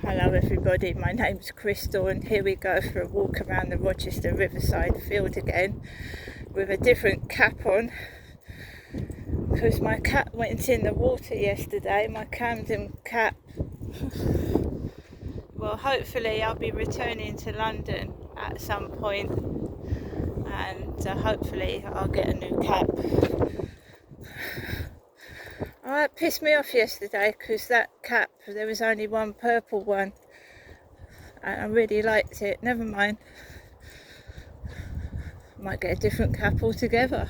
Hello everybody, my name's Crystal and here we go for a walk around the Rochester Riverside field again with a different cap on because my cap went in the water yesterday, my Camden cap. Well, hopefully I'll be returning to London at some point and hopefully I'll get a new cap. Oh, it pissed me off yesterday because that cap, there was only one purple one and I really liked it. Never mind, I might get a different cap altogether.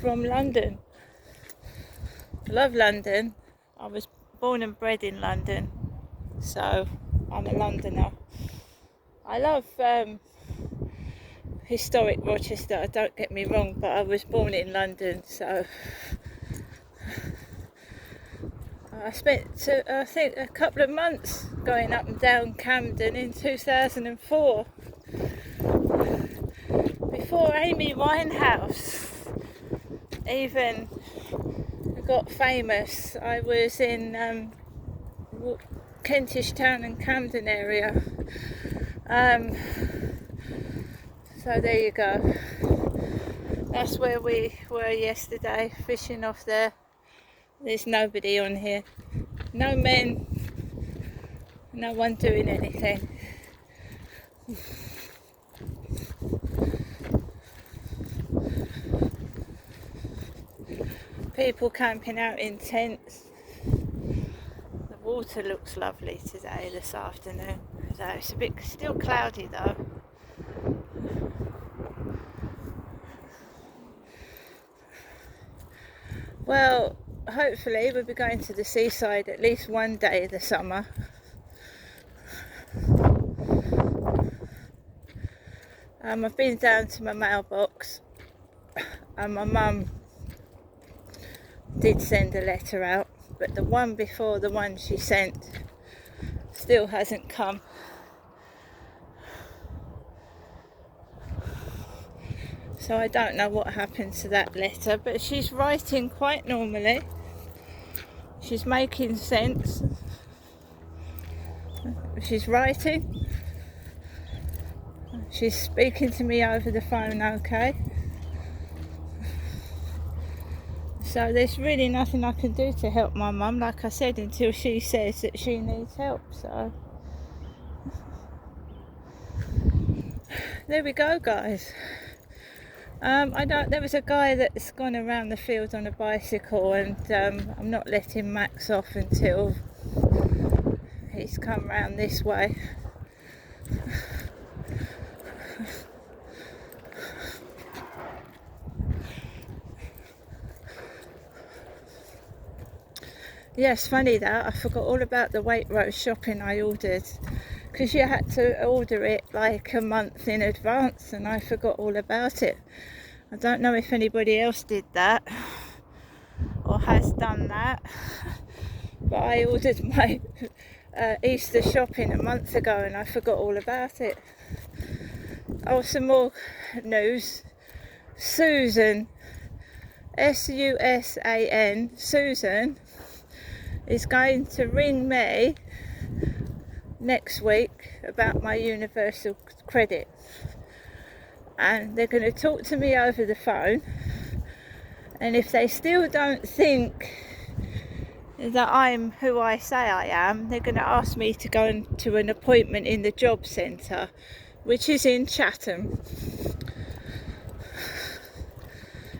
From London. Love London. I was born and bred in London, so I'm a Londoner. I love historic Rochester, don't get me wrong, but I was born in London, so I spent I think a couple of months going up and down Camden in 2004 before Amy Winehouse even got famous. I was in Kentish Town and Camden area. So there you go. That's where we were yesterday, fishing off there. There's nobody on here. No men. No one doing anything. People camping out in tents. The water looks lovely today, this afternoon. So it's a bit still cloudy though. Well, hopefully we'll be going to the seaside at least one day this summer. I've been down to my mailbox and my mum did send a letter out, but the one before the one she sent still hasn't come. So I don't know what happened to that letter, but she's writing quite normally. She's making sense. She's writing. She's speaking to me over the phone, okay? So there's really nothing I can do to help my mum, like I said, until she says that she needs help. So there we go, guys. There was a guy that's gone around the field on a bicycle, and I'm not letting Max off until he's come round this way. Yes, funny that, I forgot all about the Waitrose shopping I ordered, because you had to order it like a month in advance and I forgot all about it. I don't know if anybody else did that or has done that, but I ordered my Easter shopping a month ago and I forgot all about it. Oh, some more news. Susan, S-U-S-A-N, Susan is going to ring me next week about my universal credit, and they're going to talk to me over the phone, and if they still don't think that I'm who I say I am, they're going to ask me to go to an appointment in the job centre, which is in Chatham.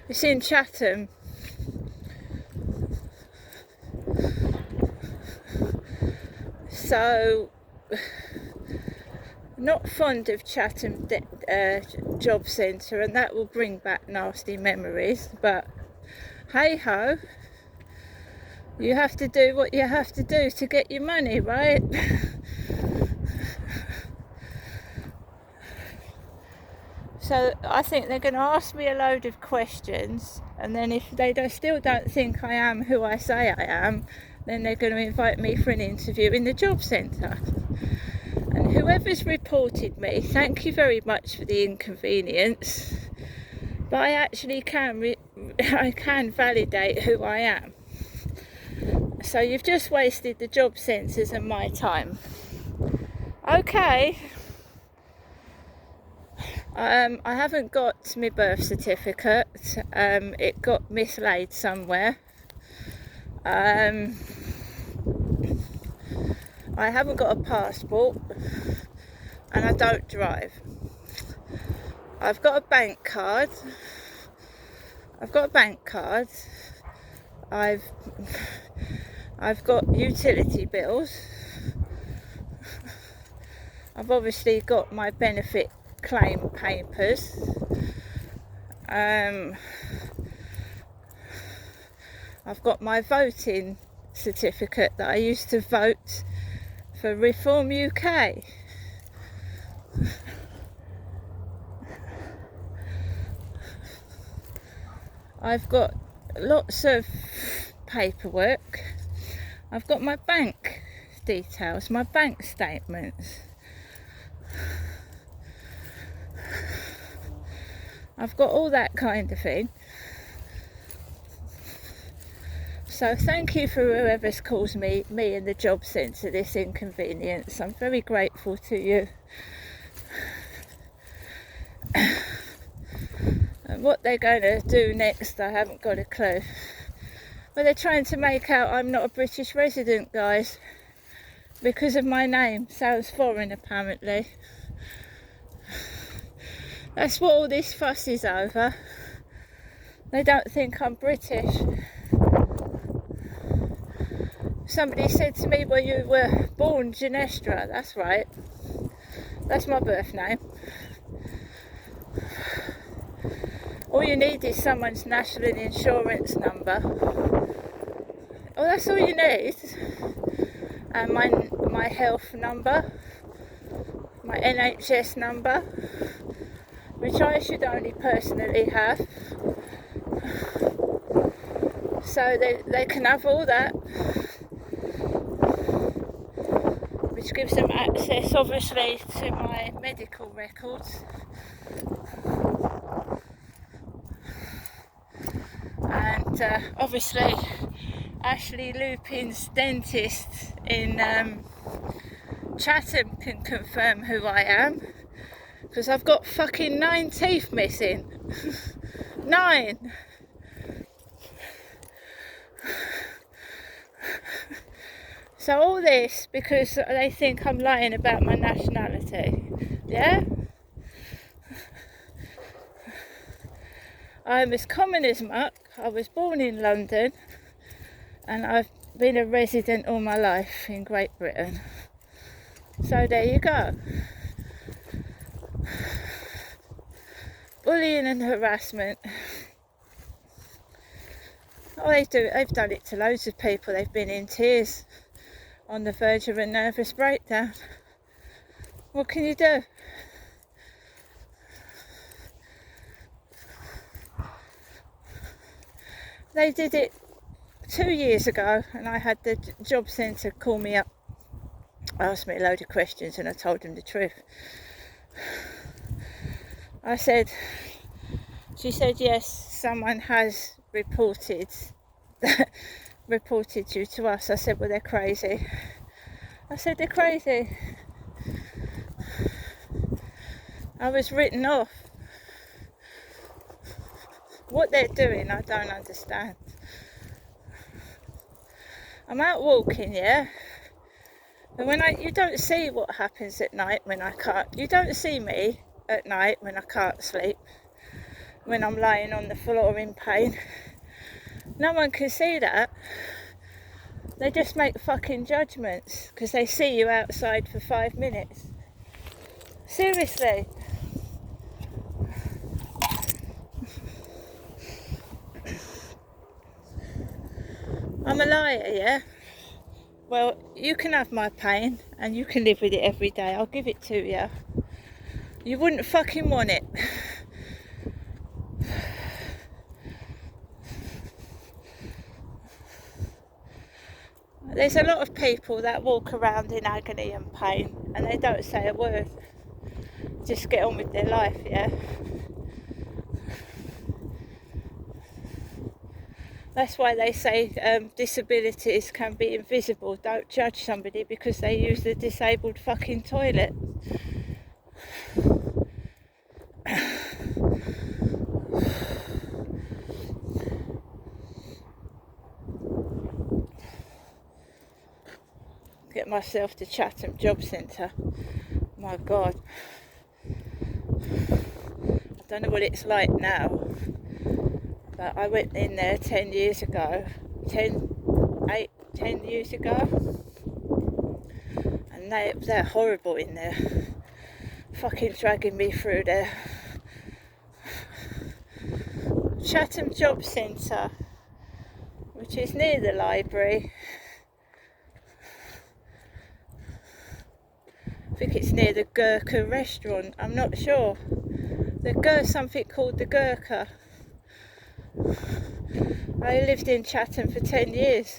It's in Chatham. So, not fond of Chatham job centre, and that will bring back nasty memories, but hey ho, you have to do what you have to do to get your money, right? So I think they're going to ask me a load of questions, and then if they still don't think I am who I say I am, then they're going to invite me for an interview in the job centre. And whoever's reported me, thank you very much for the inconvenience, but I actually can validate who I am. So you've just wasted the job centres and my time. Okay. I haven't got my birth certificate. It got mislaid somewhere. I haven't got a passport, and I don't drive. I've got a bank card. I've got utility bills. I've obviously got my benefit claim papers. I've got my voting certificate that I used to vote for Reform UK. I've got lots of paperwork. I've got my bank details, my bank statements. I've got all that kind of thing. So thank you for whoever's caused me in the job centre this inconvenience. I'm very grateful to you. And what they're going to do next, I haven't got a clue. But they're trying to make out I'm not a British resident, guys, because of my name. Sounds foreign, apparently. That's what all this fuss is over. They don't think I'm British. Somebody said to me, well, you were born Ginestra. That's right. That's my birth name. All you need is someone's national insurance number. Oh, that's all you need. And my health number, my NHS number, which I should only personally have. So they can have all that, which gives them access, obviously, to my medical records. And obviously, Ashley Lupin's dentist in Chatham can confirm who I am, because I've got fucking 9 teeth missing. 9! So all this because they think I'm lying about my nationality. Yeah? I'm as common as muck. I was born in London and I've been a resident all my life in Great Britain. So there you go. Bullying and harassment. Oh, they've done it to loads of people. They've been in tears, on the verge of a nervous breakdown. What can you do? They did it 2 years ago, and I had the job centre call me up, asked me a load of questions, and I told them the truth. She said, yes, someone has reported you to us. I said, well, they're crazy. They're crazy. I was written off. What they're doing, I don't understand. I'm out walking, yeah? And you don't see what happens at night when I can't. You don't see me at night when I can't sleep, when I'm lying on the floor in pain. No one can see that. They just make fucking judgments because they see you outside for 5 minutes. Seriously. I'm a liar, yeah? Well, you can have my pain and you can live with it every day. I'll give it to you. You wouldn't fucking want it. There's a lot of people that walk around in agony and pain and they don't say a word. Just get on with their life, yeah? That's why they say disabilities can be invisible. Don't judge somebody because they use the disabled fucking toilet. Get myself to Chatham Job Centre. My God. I don't know what it's like now, but I went in there 10 years ago, 10 years ago, and they're horrible in there, fucking dragging me through there. Chatham Job Centre, which is near the library. I think it's near the Gurkha restaurant, I'm not sure. Something called the Gurkha. I lived in Chatham for 10 years,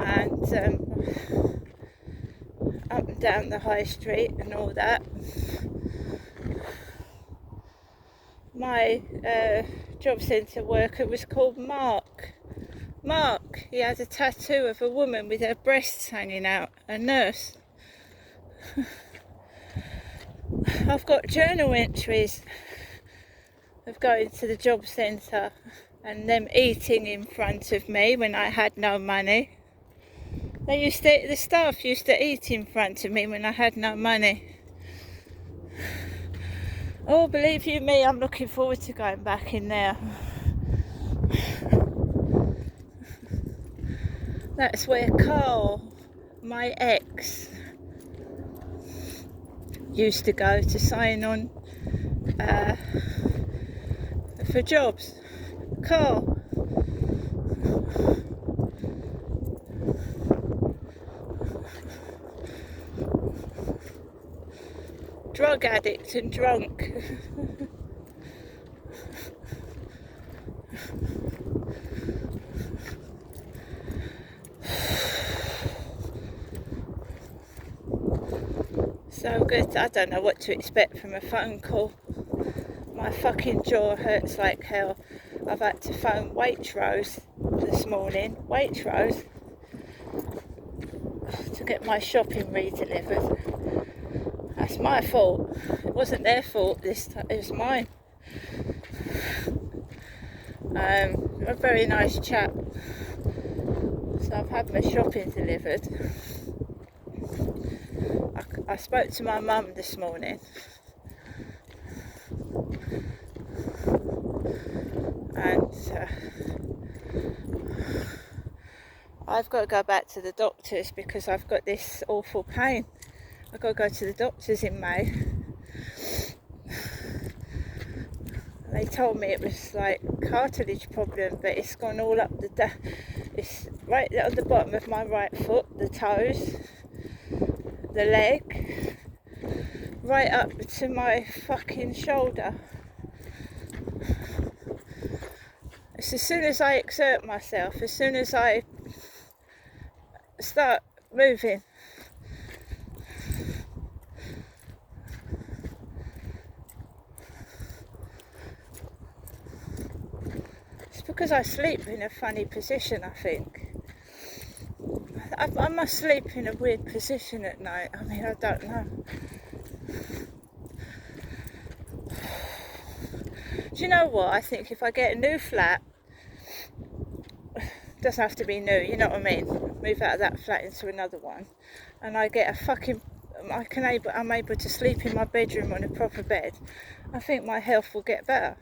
and up and down the high street and all that. My job centre worker was called Mark. He had a tattoo of a woman with her breasts hanging out, a nurse. I've got journal entries of going to the job centre and them eating in front of me when I had no money. The staff used to eat in front of me when I had no money. Oh, believe you me, I'm looking forward to going back in there. That's where Carl, my ex, used to go to sign on for jobs. Carl. Drug addict and drunk. So good. I don't know what to expect from a phone call. My fucking jaw hurts like hell. I've had to phone Waitrose this morning. Waitrose. To get my shopping re-delivered. That's my fault. It wasn't their fault this time. It was mine. A very nice chap. So I've had my shopping delivered. I spoke to my mum this morning, and I've got to go back to the doctors because I've got this awful pain. I've got to go to the doctors in May. They told me it was like cartilage problem, but it's gone all up it's right on the bottom of my right foot, the toes, the leg, right up to my fucking shoulder. It's as soon as I exert myself, as soon as I start moving, it's because I sleep in a funny position, I think. I must sleep in a weird position at night. I mean, I don't know. Do you know what? I think if I get a new flat, doesn't have to be new, you know what I mean? Move out of that flat into another one, and I get I'm able to sleep in my bedroom on a proper bed. I think my health will get better.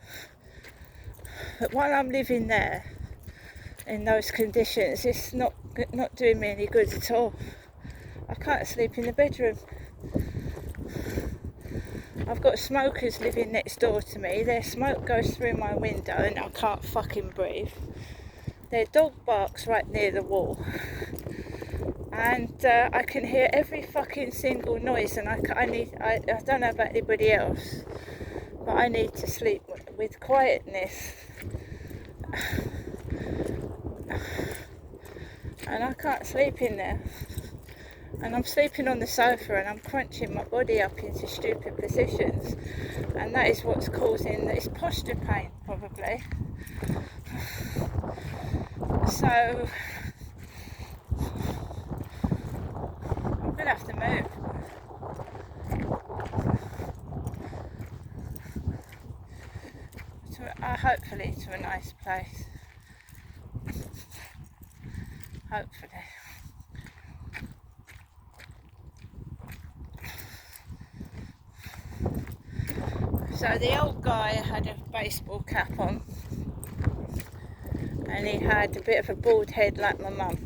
But while I'm living there, in those conditions, it's not doing me any good at all. I can't sleep in the bedroom. I've got smokers living next door to me. Their smoke goes through my window and I can't fucking breathe. Their dog barks right near the wall. And I can hear every fucking single noise, and I don't know about anybody else, but I need to sleep with quietness. And I can't sleep in there. And I'm sleeping on the sofa and I'm crunching my body up into stupid positions. And that is what's causing this posture pain, probably. So I'm gonna have to move. Hopefully to a nice place. Hopefully. So the old guy had a baseball cap on, and he had a bit of a bald head like my mum.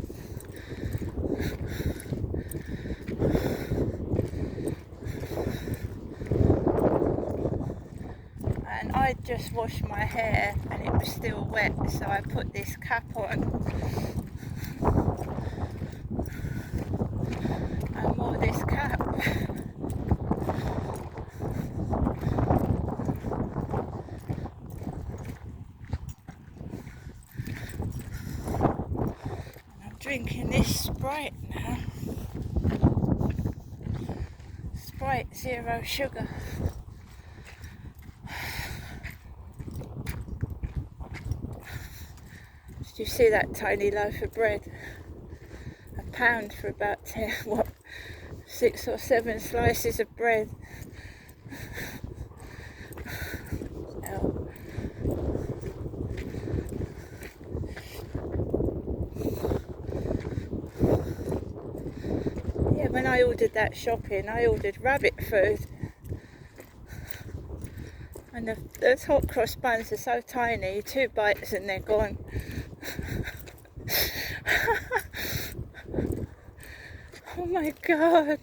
And I just washed my hair and it was still wet, so I put this cap on and wore this cap. Drinking this Sprite now. Sprite 0 sugar. Did you see that tiny loaf of bread? £1 for about 6 or 7 slices of bread. When I ordered that shopping, I ordered rabbit food, and those hot cross buns are so tiny, 2 bites and they're gone. Oh my god.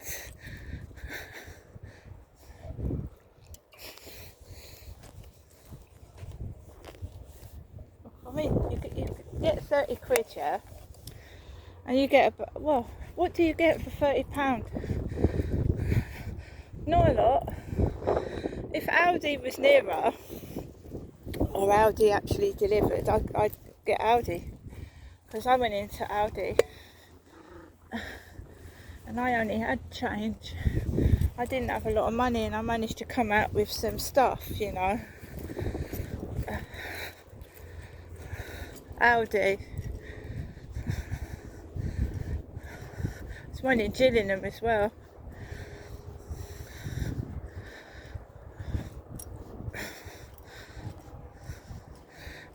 I mean, you get 30 quid, yeah, and you get what do you get for £30? Not a lot. If Aldi was nearer, or Aldi actually delivered, I'd get Aldi, because I went into Aldi and I only had change. I didn't have a lot of money, and I managed to come out with some stuff, you know. Aldi. There's one in Gillingham as well.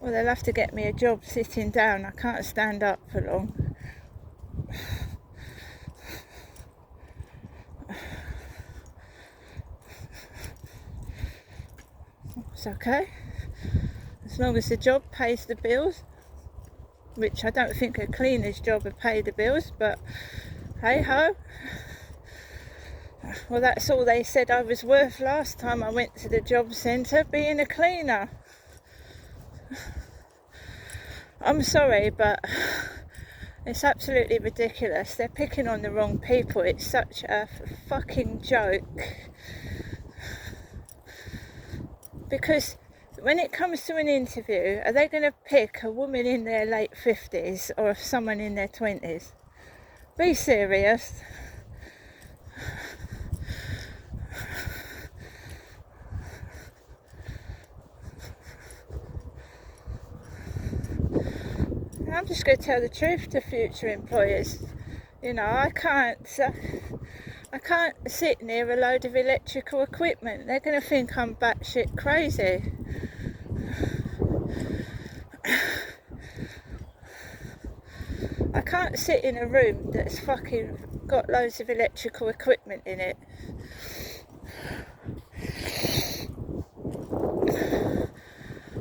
Well, they'll have to get me a job sitting down. I can't stand up for long. It's okay, as long as the job pays the bills, which I don't think a cleaner's job would pay the bills, but hey ho. Well, that's all they said I was worth last time I went to the job centre, being a cleaner. I'm sorry, but it's absolutely ridiculous. They're picking on the wrong people. It's such a fucking joke. Because when it comes to an interview, are they going to pick a woman in their late 50s or someone in their 20s? Be serious. I'm just going to tell the truth to future employers. You know, I can't sit near a load of electrical equipment. They're going to think I'm batshit crazy. I can't sit in a room that's fucking got loads of electrical equipment in it.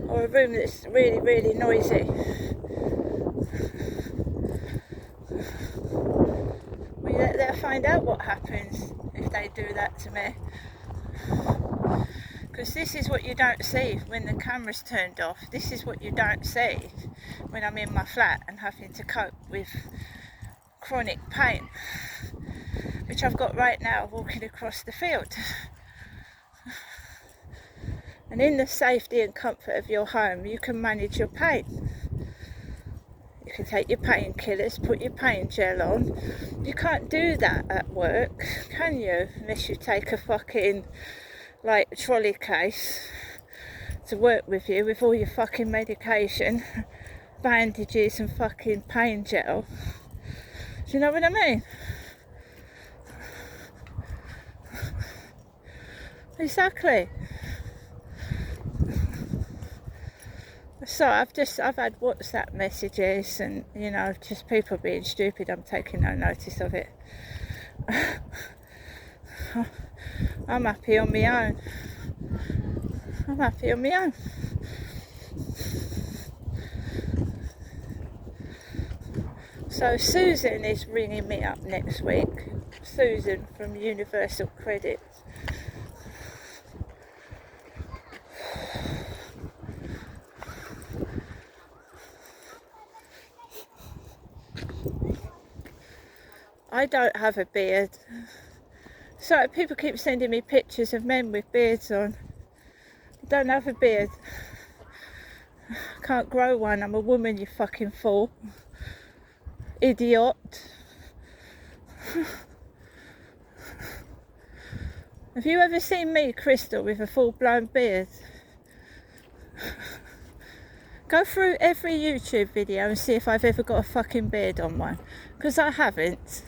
Or a room that's really, really noisy. They'll find out what happens if they do that to me. Because this is what you don't see when the camera's turned off. This is what you don't see when I'm in my flat and having to cope with chronic pain, which I've got right now walking across the field. And in the safety and comfort of your home, you can manage your pain. You can take your painkillers, put your pain gel on. You can't do that at work, can you? Unless you take a fucking, trolley case to work with you with all your fucking medication. bandages and fucking pain gel. Do you know what I mean? Exactly. So I've had WhatsApp messages and, you know, just people being stupid. I'm taking no notice of it. I'm happy on my own. I'm happy on my own. So Susan is ringing me up next week. Susan from Universal Credit. I don't have a beard. So people keep sending me pictures of men with beards on. I don't have a beard. Can't grow one. I'm a woman, you fucking fool. Idiot. Have you ever seen me, Crystal, with a full-blown beard? Go through every YouTube video and see if I've ever got a fucking beard on one. Because I haven't.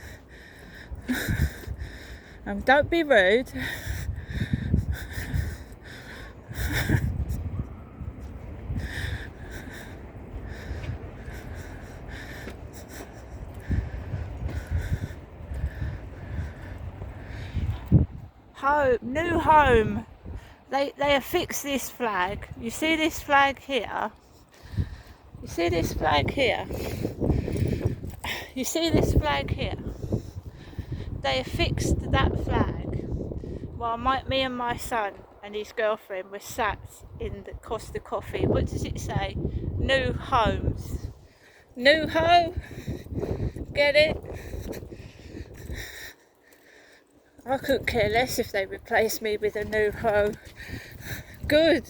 Don't be rude. Home, new home. They affixed this flag. You see this flag here? You see this flag here? You see this flag here? They affixed that flag while me and my son and his girlfriend were sat in the Costa Coffee. What does it say? New homes. New home? Get it? I couldn't care less if they replaced me with a new home. Good.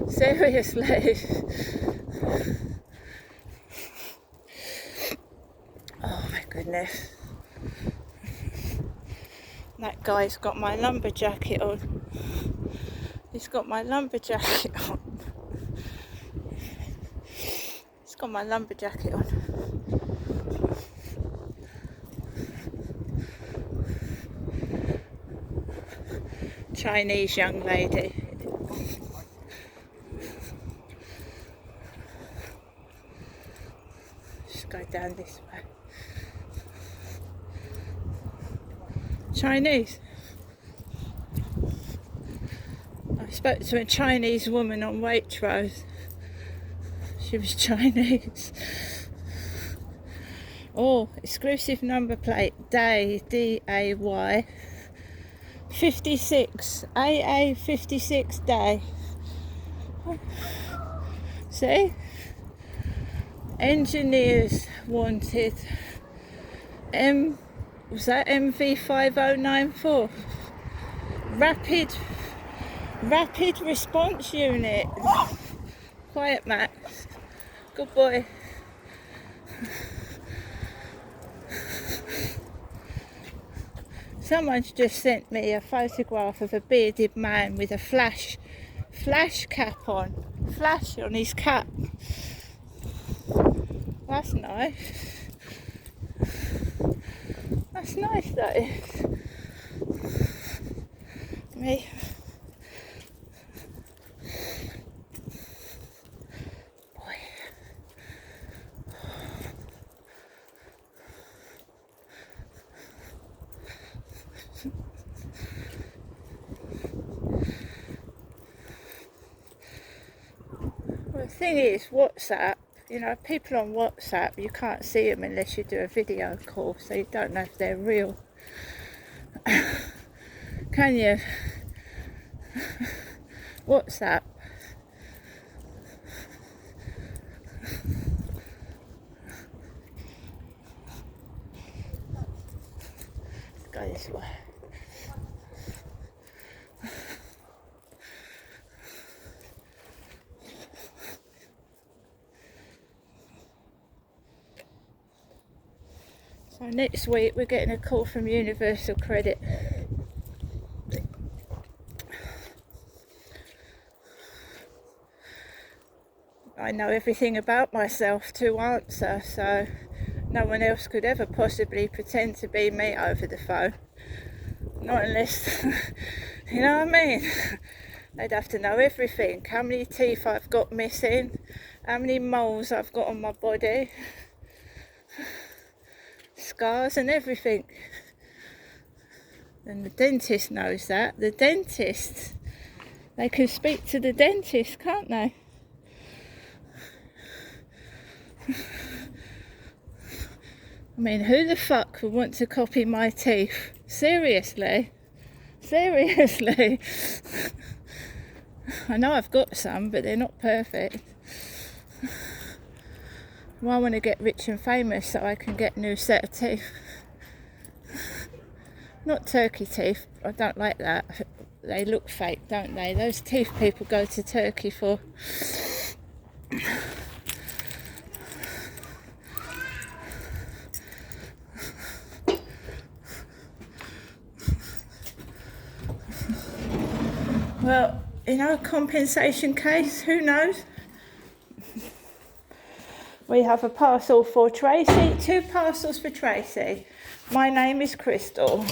Seriously. Oh my goodness. That guy's got my lumber jacket on. He's got my lumber jacket on. He's got my lumber jacket on. Chinese young lady. Just go down this way. Chinese. I spoke to a Chinese woman on Waitrose. She was Chinese. Oh, exclusive number plate, Day, D-A-Y, 56, AA 56 Day. See? Engineers wanted. Was that MV5094? Rapid Response Unit. Quiet, Max. Good boy. Someone's just sent me a photograph of a bearded man with a flash cap on. Flash on his cap. That's nice. That's nice, that is. Me. Boy. Well, the thing is, WhatsApp, you know, people on WhatsApp, you can't see them unless you do a video call, so you don't know if they're real. Can you? WhatsApp. Let's go this way. So next week we're getting a call from Universal Credit. I know everything about myself to answer, so no one else could ever possibly pretend to be me over the phone. Not unless, you know what I mean? They'd have to know everything. How many teeth I've got missing, how many moles I've got on my body, scars and everything. And the dentist knows that. The dentist, they can speak to the dentist, can't they? I mean, who the fuck would want to copy my teeth? Seriously? Seriously? I know I've got some, but they're not perfect. Well, I want to get rich and famous so I can get a new set of teeth. Not turkey teeth, I don't like that. They look fake, don't they? Those teeth people go to Turkey for. Well, you know, compensation case, who knows? We have a parcel for Tracy, 2 parcels for Tracy. My name is Crystal.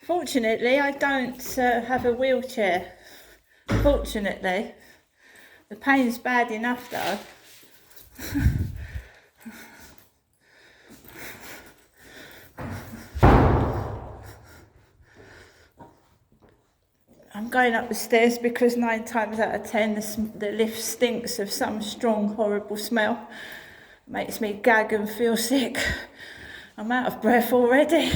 Fortunately, I don't have a wheelchair. Fortunately. The pain's bad enough though. I'm going up the stairs because 9 times out of 10 the lift stinks of some strong, horrible smell. Makes me gag and feel sick. I'm out of breath already.